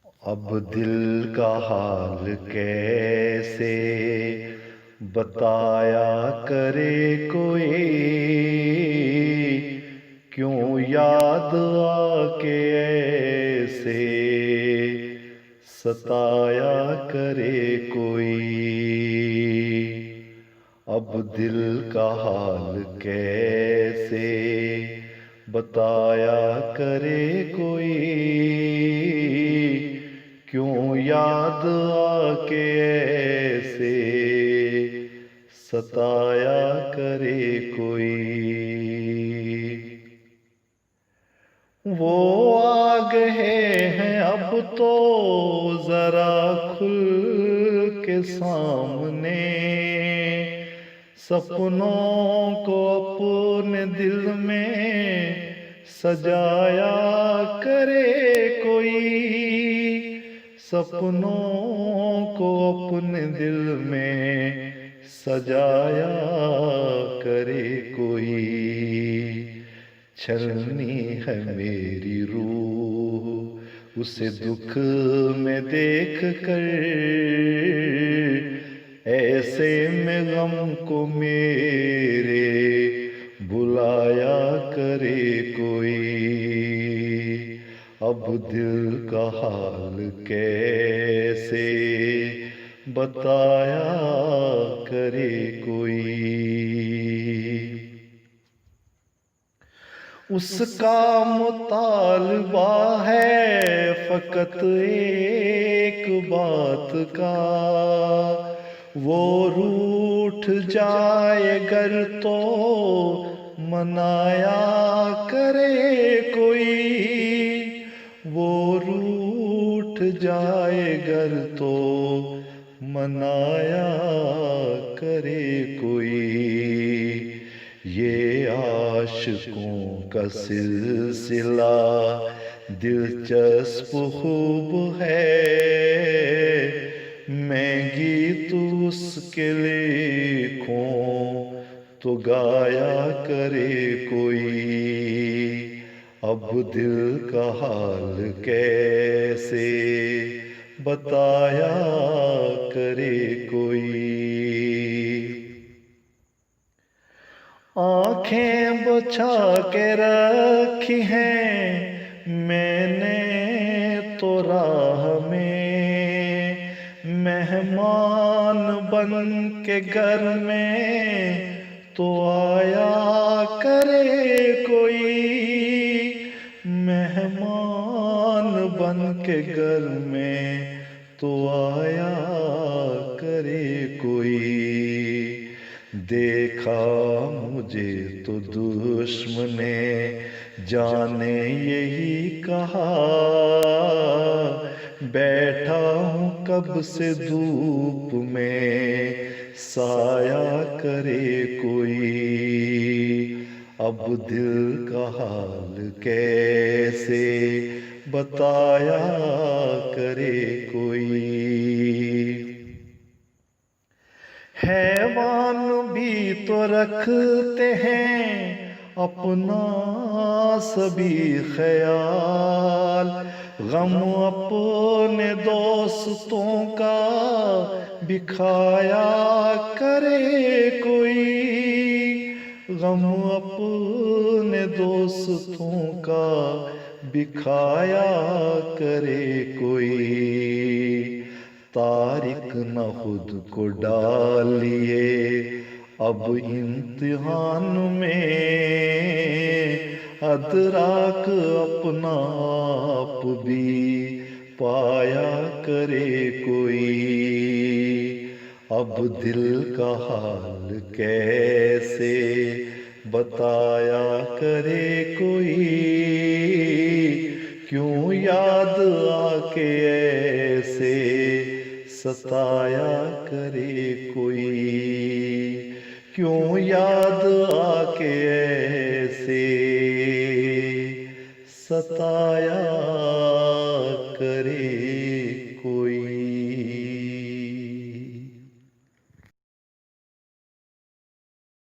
अब दिल का हाल कैसे बताया करे कोई, क्यों याद आके ऐसे सताया करे कोई। अब दिल का हाल कैसे बताया करे कोई, क्यों याद आके ऐसे सताया करे कोई। वो आ गए हैं अब तो जरा खुल के सामने, सपनों को अपने दिल में सजाया करे कोई। सपनों को अपने दिल में सजाया करे कोई। छलनी है मेरी रूह उसे दुख में देख कर, ऐसे में गम को मेरे बुलाया करे कोई। अब दिल का हाल कैसे बताया करे कोई। उसका मुतालबा है फकत एक बात का, वो रूठ जाए गर तो मनाया करे कोई। वो रूठ जाए गर तो मनाया करे कोई। ये आशिकों का सिलसिला दिलचस्प खूब है, मैं गीत उसके लिखूं तो गाया करे कोई। अब दिल का हाल कैसे बताया करे कोई। आंखें बचा के रखी हैं मैंने तो राह में, मेहमान बन के घर में तो आया करे कोई। मेहमान बन के घर में तो आया करे कोई। देखा मुझे तो दुश्मने जाने यही कहा, बैठा हूँ कब से धूप में साया करे कोई। अब दिल का हाल कैसे बताया करे कोई। हैवान भी तो रखते हैं अपना सभी ख्याल, गम अपने दोस्तों का बिखाया करे कोई। गम अपने दोस्तों का बिखाया करे कोई। तारिक न खुद को डालिए अब इम्तिहान में, अदराक अपना आप भी पाया करे कोई। अब दिल का हाल कैसे बताया करे कोई, क्यों याद आके ऐसे सताया करे कोई। क्यों याद आके ऐसे सताया